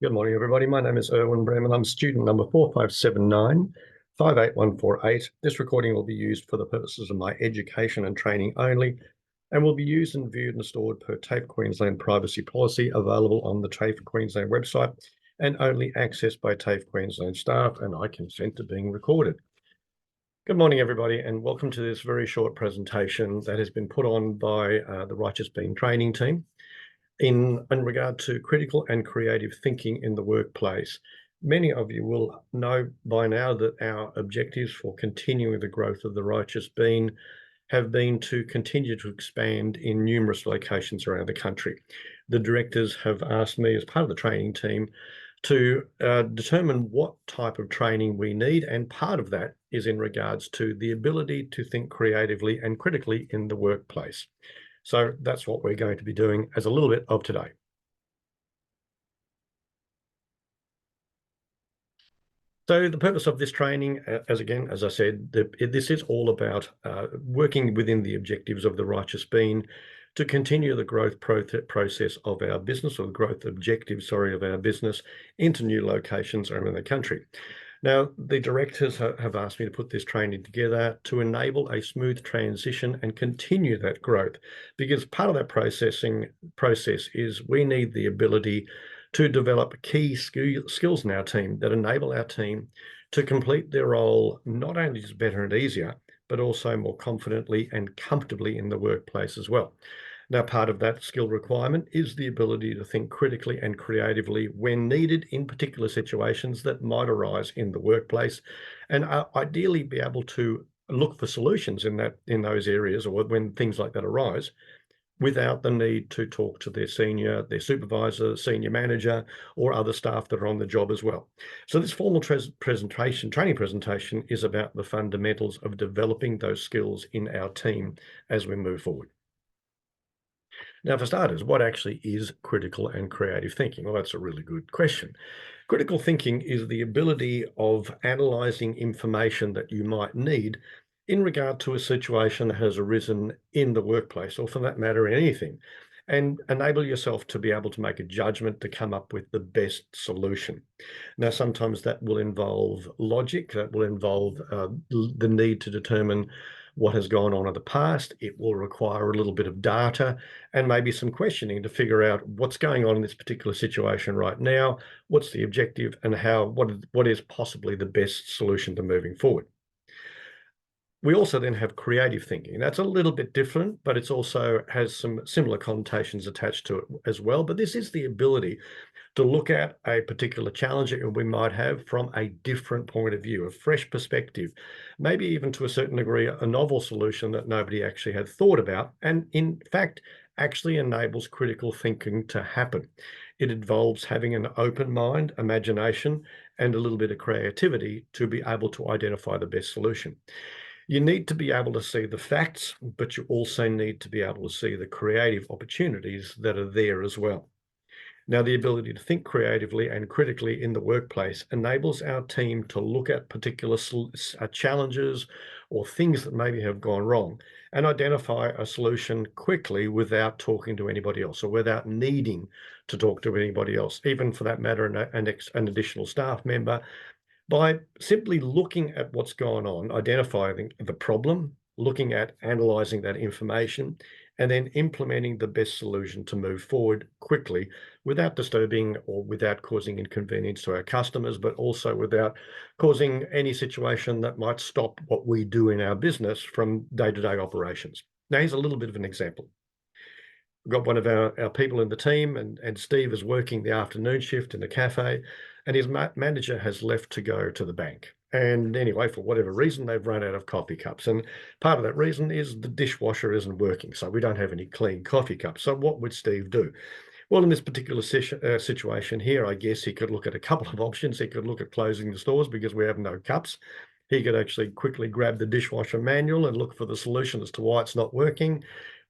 Good morning, everybody. My name is Erwin Bremen. I'm student number 4579-58148. This recording will be used for the purposes of my education and training only, and will be used and viewed and stored per TAFE Queensland privacy policy available on the TAFE Queensland website and only accessed by TAFE Queensland staff, and I consent to being recorded. Good morning, everybody, and welcome to this very short presentation that has been put on by the Righteous Being training team in regard to critical and creative thinking in the workplace. Many of you will know by now that our objectives for continuing the growth of the Righteous Being have been to continue to expand in numerous locations around the country. The directors have asked me as part of the training team to determine what type of training we need, and part of that is in regards to the ability to think creatively and critically in the workplace. So that's what we're going to be doing as a little bit of today. So the purpose of this training, as I said, this is all about working within the objectives of the Righteous Being to continue the growth process of our business, or the growth objectives, of our business into new locations around the country. Now, the directors have asked me to put this training together to enable a smooth transition and continue that growth, because part of that process is we need the ability to develop key skills in our team that enable our team to complete their role not only just better and easier, but also more confidently and comfortably in the workplace as well. Now, part of that skill requirement is the ability to think critically and creatively when needed in particular situations that might arise in the workplace, and ideally be able to look for solutions in those areas, or when things like that arise, without the need to talk to their supervisor, senior manager, or other staff that are on the job as well. So this formal training presentation is about the fundamentals of developing those skills in our team as we move forward. Now, for starters, what actually is critical and creative thinking? Well, that's a really good question. Critical thinking is the ability of analysing information that you might need in regard to a situation that has arisen in the workplace, or for that matter, in anything, and enable yourself to be able to make a judgment to come up with the best solution. Now, sometimes that will involve logic, that will involve the need to determine what has gone on in the past. It will require a little bit of data and maybe some questioning to figure out what's going on in this particular situation right now, what's the objective, and what is possibly the best solution to moving forward. We also then have creative thinking. That's a little bit different, but it's also has some similar connotations attached to it as well. But this is the ability to look at a particular challenge that we might have from a different point of view, a fresh perspective, maybe even to a certain degree, a novel solution that nobody actually had thought about, and in fact, actually enables critical thinking to happen. It involves having an open mind, imagination, and a little bit of creativity to be able to identify the best solution. You need to be able to see the facts, but you also need to be able to see the creative opportunities that are there as well. Now, the ability to think creatively and critically in the workplace enables our team to look at particular challenges or things that maybe have gone wrong and identify a solution quickly without talking to anybody else, or without needing to talk to anybody else, even for that matter, an additional staff member, by simply looking at what's going on, identifying the problem, looking at analysing that information, and then implementing the best solution to move forward quickly without disturbing or without causing inconvenience to our customers, but also without causing any situation that might stop what we do in our business from day-to-day operations. Now, here's a little bit of an example. We've got one of our people in the team, and Steve is working the afternoon shift in the cafe, and his manager has left to go to the bank. And anyway, for whatever reason, they've run out of coffee cups. And part of that reason is the dishwasher isn't working, so we don't have any clean coffee cups. So what would Steve do? Well, in this particular situation here, I guess he could look at a couple of options. He could look at closing the stores because we have no cups. He could actually quickly grab the dishwasher manual and look for the solution as to why it's not working.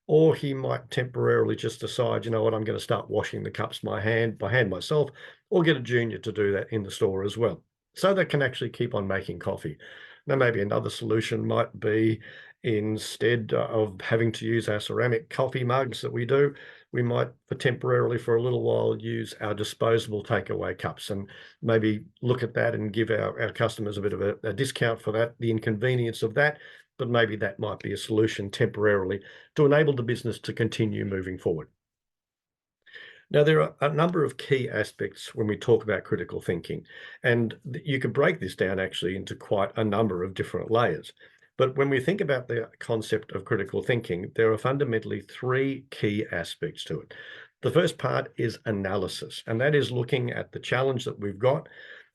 Or he might temporarily just decide, you know what, I'm going to start washing the cups by hand myself, or get a junior to do that in the store as well, so they can actually keep on making coffee. Now, maybe another solution might be Instead of having to use our ceramic coffee mugs that we do, we might temporarily for a little while use our disposable takeaway cups, and maybe look at that and give our customers a bit of a discount for that, the inconvenience of that, but maybe that might be a solution temporarily to enable the business to continue moving forward. Now, there are a number of key aspects when we talk about critical thinking, and you could break this down actually into quite a number of different layers. But when we think about the concept of critical thinking, there are fundamentally three key aspects to it. The first part is analysis, and that is looking at the challenge that we've got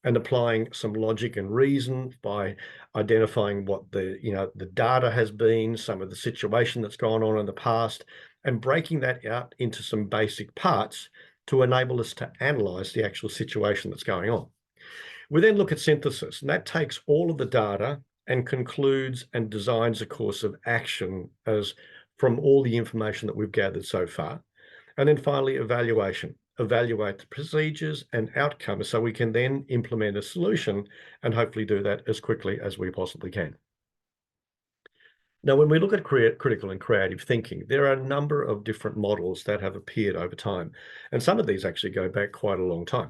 and applying some logic and reason by identifying what the data has been, some of the situation that's gone on in the past, and breaking that out into some basic parts to enable us to analyze the actual situation that's going on. We then look at synthesis, and that takes all of the data and concludes and designs a course of action as from all the information that we've gathered so far. And then finally, evaluation. Evaluate the procedures and outcomes so we can then implement a solution and hopefully do that as quickly as we possibly can. Now, when we look at critical and creative thinking, there are a number of different models that have appeared over time, and some of these actually go back quite a long time.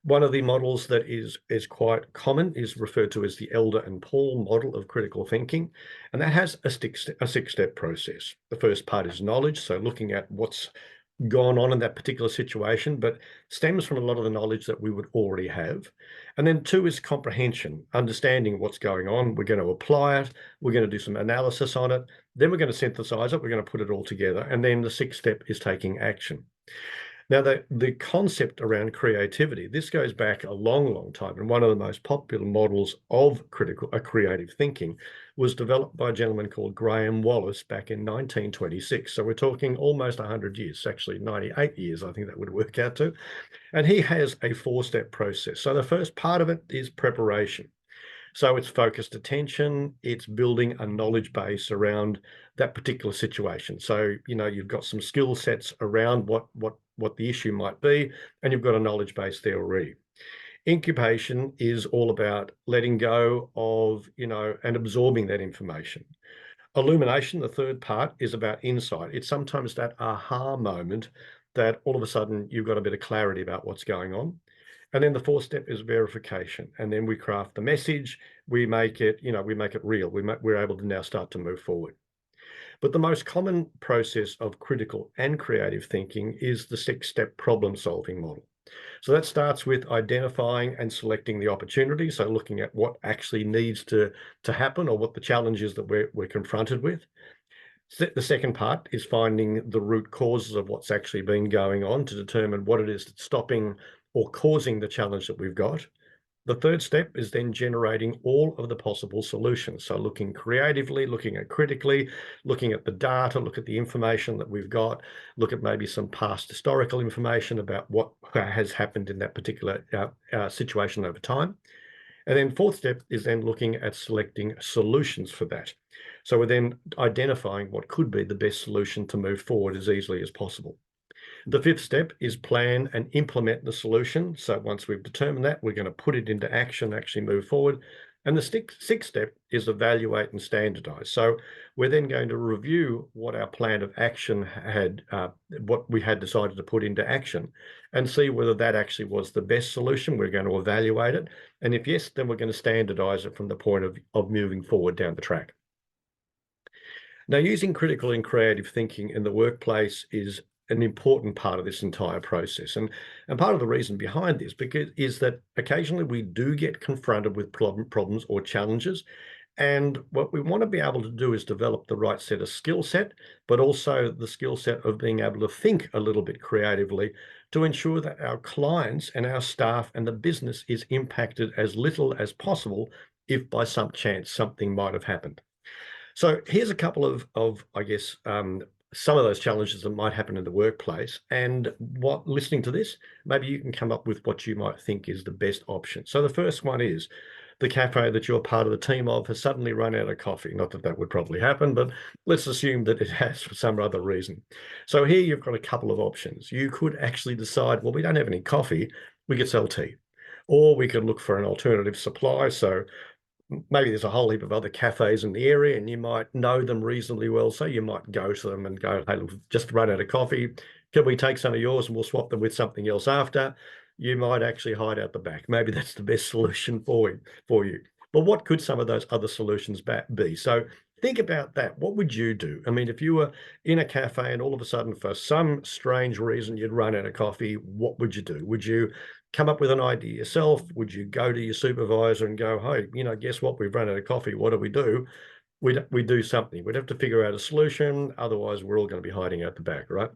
One of the models that is quite common is referred to as the Elder and Paul model of critical thinking, and that has a six-step process. The first part is knowledge, so looking at what's gone on in that particular situation, but stems from a lot of the knowledge that we would already have. And then two is comprehension, understanding what's going on. We're going to apply it. We're going to do some analysis on it. Then we're going to synthesize it. We're going to put it all together. And then the sixth step is taking action. Now, the concept around creativity, this goes back a long, long time. And one of the most popular models of creative thinking was developed by a gentleman called Graham Wallace back in 1926. So we're talking almost 100 years, actually 98 years, I think that would work out to. And he has a four-step process. So the first part of it is preparation. So it's focused attention, it's building a knowledge base around that particular situation. So, you've got some skill sets around what the issue might be, and you've got a knowledge base there already. Incubation is all about letting go of, and absorbing that information. Illumination, the third part, is about insight. It's sometimes that aha moment that all of a sudden you've got a bit of clarity about what's going on. And then the fourth step is verification. And then we craft the message, we make it real. We're able to now start to move forward. But the most common process of critical and creative thinking is the six-step problem-solving model. So that starts with identifying and selecting the opportunity. So looking at what actually needs to happen or what the challenges that we're confronted with. The second part is finding the root causes of what's actually been going on to determine what it is that's stopping or causing the challenge that we've got. The third step is then generating all of the possible solutions. So looking creatively, looking at critically, looking at the data, look at the information that we've got, look at maybe some past historical information about what has happened in that particular situation over time. And then fourth step is then looking at selecting solutions for that. So we're then identifying what could be the best solution to move forward as easily as possible. The fifth step is plan and implement the solution. So once we've determined that, we're going to put it into action, actually move forward. And the sixth step is evaluate and standardize. So we're then going to review what our plan of action had, what we had decided to put into action, and see whether that actually was the best solution. We're going to evaluate it. And if yes, then we're going to standardize it from the point of moving forward down the track. Now, using critical and creative thinking in the workplace is an important part of this entire process. And part of the reason behind this is that occasionally we do get confronted with problems or challenges. And what we want to be able to do is develop the right set of skill set, but also the skill set of being able to think a little bit creatively to ensure that our clients and our staff and the business is impacted as little as possible if by some chance something might have happened. So here's a couple of I guess, some of those challenges that might happen in the workplace. And listening to this, maybe you can come up with what you might think is the best option. So the first one is the cafe that you're part of the team of has suddenly run out of coffee. Not that that would probably happen, but let's assume that it has for some other reason. So here you've got a couple of options. You could actually decide, well, we don't have any coffee, we could sell tea. Or we could look for an alternative supply. So maybe there's a whole heap of other cafes in the area and you might know them reasonably well. So you might go to them and go, hey, look, just run out of coffee. Can we take some of yours and we'll swap them with something else after? You might actually hide out the back. Maybe that's the best solution for you. But what could some of those other solutions be? So think about that. What would you do? I mean, if you were in a cafe and all of a sudden, for some strange reason, you'd run out of coffee, what would you do? Would you come up with an idea yourself? Would you go to your supervisor and go, hey, guess what? We've run out of coffee. What do we do? We'd do something. We'd have to figure out a solution. Otherwise, we're all going to be hiding out the back, right?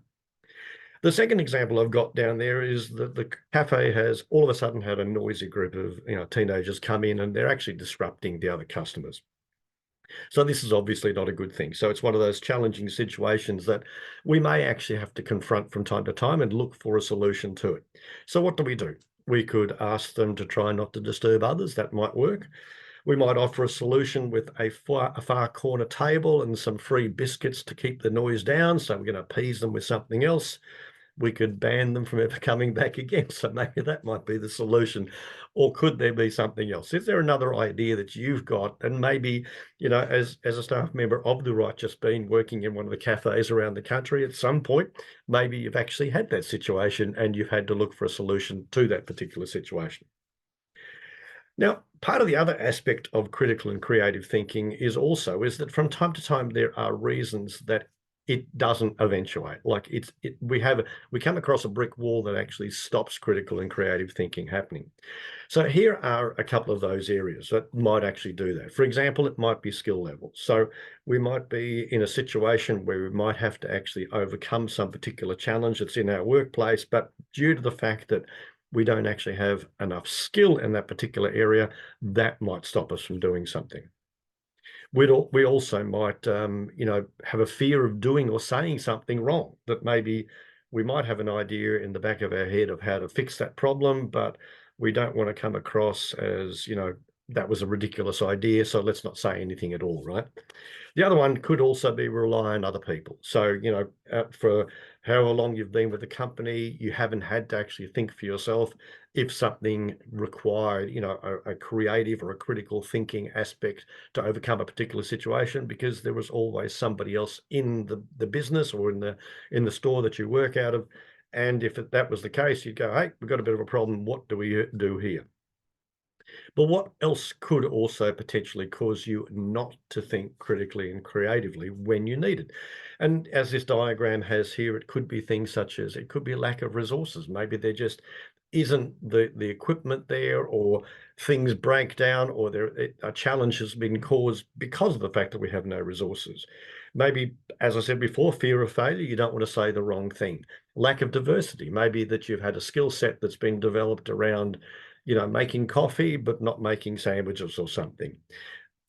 The second example I've got down there is that the cafe has all of a sudden had a noisy group of teenagers come in and they're actually disrupting the other customers. So this is obviously not a good thing. So it's one of those challenging situations that we may actually have to confront from time to time and look for a solution to it. So what do? We could ask them to try not to disturb others. That might work. We might offer a solution with a far corner table and some free biscuits to keep the noise down. So we're going to appease them with something else. We could ban them from ever coming back again. So maybe that might be the solution. Or could there be something else? Is there another idea that you've got? And maybe, as a staff member of the Righteous Bean working in one of the cafes around the country at some point, maybe you've actually had that situation and you've had to look for a solution to that particular situation. Now, part of the other aspect of critical and creative thinking is that from time to time there are reasons that it doesn't eventuate. Like we come across a brick wall that actually stops critical and creative thinking happening. So here are a couple of those areas that might actually do that. For example, it might be skill levels. So we might be in a situation where we might have to actually overcome some particular challenge that's in our workplace, but due to the fact that we don't actually have enough skill in that particular area, that might stop us from doing something. We also might, have a fear of doing or saying something wrong, that maybe we might have an idea in the back of our head of how to fix that problem, but we don't want to come across as, that was a ridiculous idea, so let's not say anything at all, right? The other one could also be rely on other people. So, for however long you've been with the company, you haven't had to actually think for yourself if something required, a creative or a critical thinking aspect to overcome a particular situation, because there was always somebody else in the business or in the store that you work out of. And if that was the case, you'd go, hey, we've got a bit of a problem. What do we do here? But what else could also potentially cause you not to think critically and creatively when you need it? And as this diagram has here, it could be things such as, it could be a lack of resources. Maybe there just isn't the equipment there, or things break down, or a challenge has been caused because of the fact that we have no resources. Maybe, as I said before, fear of failure. You don't want to say the wrong thing. Lack of diversity. Maybe that you've had a skill set that's been developed around making coffee, but not making sandwiches or something.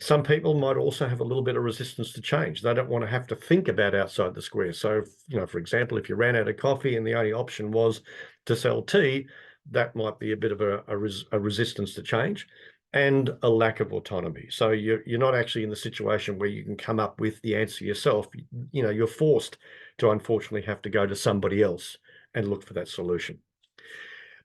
Some people might also have a little bit of resistance to change. They don't want to have to think about outside the square. So, for example, if you ran out of coffee and the only option was to sell tea, that might be a bit of a resistance to change, and a lack of autonomy. So you're not actually in the situation where you can come up with the answer yourself. You're forced to unfortunately have to go to somebody else and look for that solution.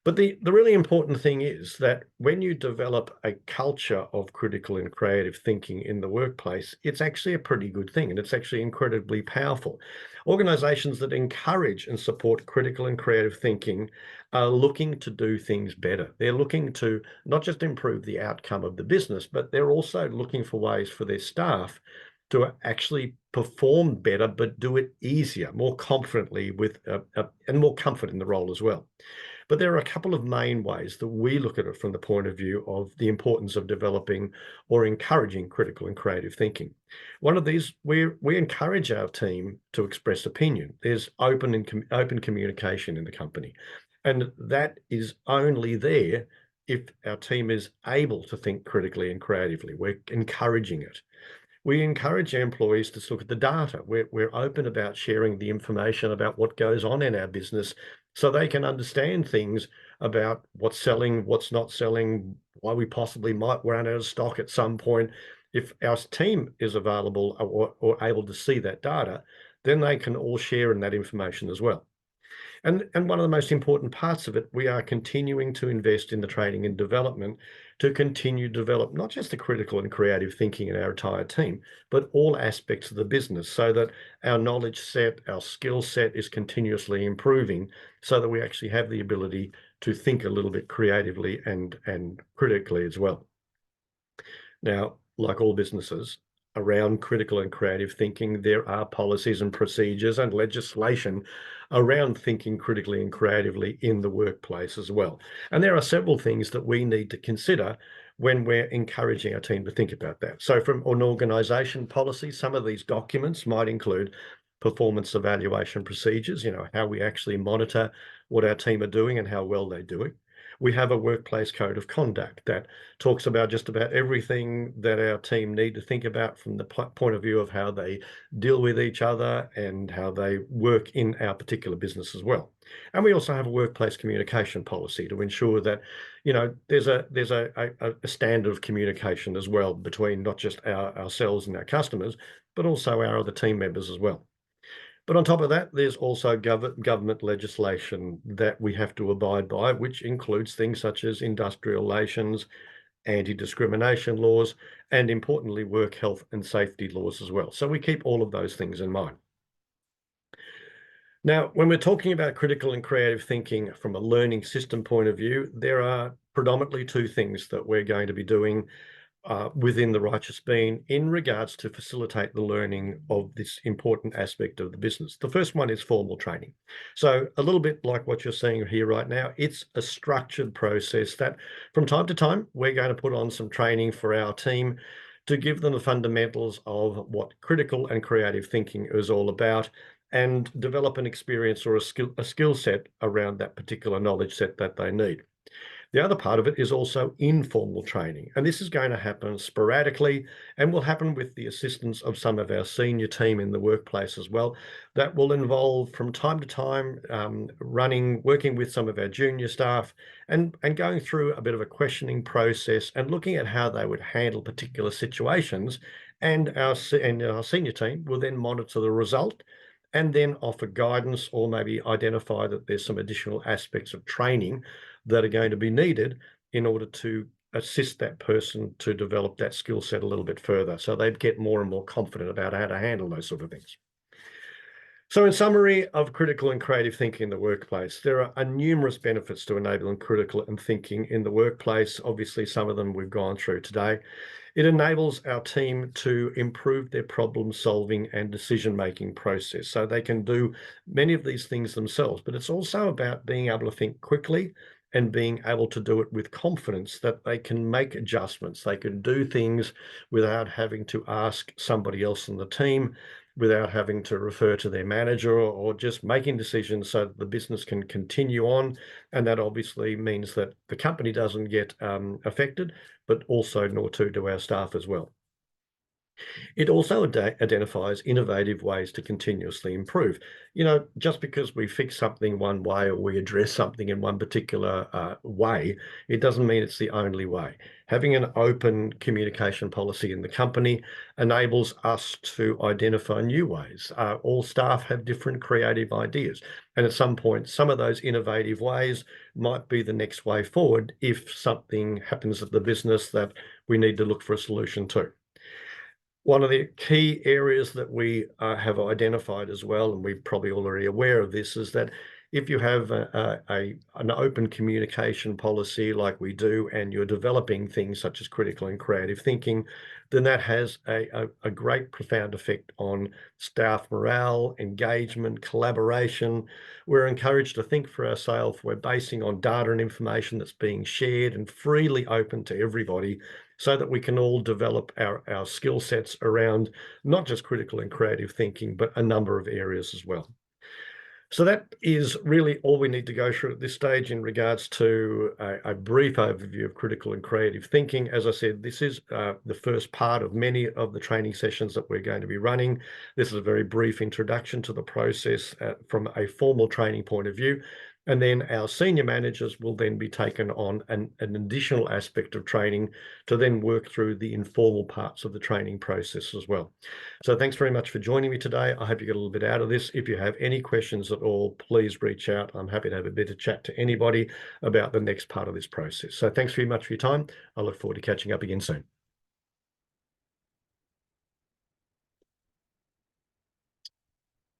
But the really important thing is that when you develop a culture of critical and creative thinking in the workplace, it's actually a pretty good thing, and it's actually incredibly powerful. Organizations that encourage and support critical and creative thinking are looking to do things better. They're looking to not just improve the outcome of the business, but they're also looking for ways for their staff to actually perform better, but do it easier, more confidently, and more comfort in the role as well. But there are a couple of main ways that we look at it from the point of view of the importance of developing or encouraging critical and creative thinking. One of these, we encourage our team to express opinion. There's open communication in the company, and that is only there if our team is able to think critically and creatively. We're encouraging it. We encourage our employees to look at the data. We're open about sharing the information about what goes on in our business, so they can understand things about what's selling, what's not selling, why we possibly might run out of stock at some point. If our team is available or able to see that data, then they can all share in that information as well. And one of the most important parts of it, we are continuing to invest in the training and development to continue to develop not just the critical and creative thinking in our entire team, but all aspects of the business so that our knowledge set, our skill set is continuously improving so that we actually have the ability to think a little bit creatively and critically as well. Now, like all businesses, around critical and creative thinking, there are policies and procedures and legislation around thinking critically and creatively in the workplace as well. And there are several things that we need to consider when we're encouraging our team to think about that. So from an organisation policy, some of these documents might include performance evaluation procedures, how we actually monitor what our team are doing and how well they're doing. We have a workplace code of conduct that talks about just about everything that our team need to think about from the point of view of how they deal with each other and how they work in our particular business as well. And we also have a workplace communication policy to ensure that, there's a standard of communication as well between not just ourselves and our customers, but also our other team members as well. But on top of that, there's also government legislation that we have to abide by, which includes things such as industrial relations, anti-discrimination laws, and importantly, work health and safety laws as well. So we keep all of those things in mind. Now, when we're talking about critical and creative thinking from a learning system point of view, there are predominantly two things that we're going to be doing within the Righteous Bean in regards to facilitate the learning of this important aspect of the business. The first one is formal training. So a little bit like what you're seeing here right now, it's a structured process that from time to time, we're going to put on some training for our team to give them the fundamentals of what critical and creative thinking is all about and develop an experience or a skill set around that particular knowledge set that they need. The other part of it is also informal training, and this is going to happen sporadically and will happen with the assistance of some of our senior team in the workplace as well. That will involve from time to time working with some of our junior staff and going through a bit of a questioning process and looking at how they would handle particular situations. And our senior team will then monitor the result and then offer guidance or maybe identify that there's some additional aspects of training that are going to be needed in order to assist that person to develop that skill set a little bit further so they'd get more and more confident about how to handle those sort of things. So in summary of critical and creative thinking in the workplace, there are numerous benefits to enabling critical and thinking in the workplace. Obviously, some of them we've gone through today. It enables our team to improve their problem solving and decision-making process so they can do many of these things themselves, but it's also about being able to think quickly and being able to do it with confidence that they can make adjustments. They can do things without having to ask somebody else in the team, without having to refer to their manager or just making decisions so that the business can continue on. And that obviously means that the company doesn't get affected, but also nor too do our staff as well. It also identifies innovative ways to continuously improve. Just because we fix something one way or we address something in one particular way, it doesn't mean it's the only way. Having an open communication policy in the company enables us to identify new ways. All staff have different creative ideas. And at some point, some of those innovative ways might be the next way forward if something happens at the business that we need to look for a solution to. One of the key areas that we have identified as well, and we're probably already aware of this, is that if you have an open communication policy like we do, and you're developing things such as critical and creative thinking, then that has a great profound effect on staff morale, engagement, collaboration. We're encouraged to think for ourselves. We're basing on data and information that's being shared and freely open to everybody, so that we can all develop our skill sets around not just critical and creative thinking, but a number of areas as well. So that is really all we need to go through at this stage in regards to a brief overview of critical and creative thinking. As I said, this is the first part of many of the training sessions that we're going to be running. This is a very brief introduction to the process from a formal training point of view. And then our senior managers will then be taken on an additional aspect of training to then work through the informal parts of the training process as well. So thanks very much for joining me today. I hope you get a little bit out of this. If you have any questions at all, please reach out. I'm happy to have a bit of chat to anybody about the next part of this process. So thanks very much for your time. I look forward to catching up again soon.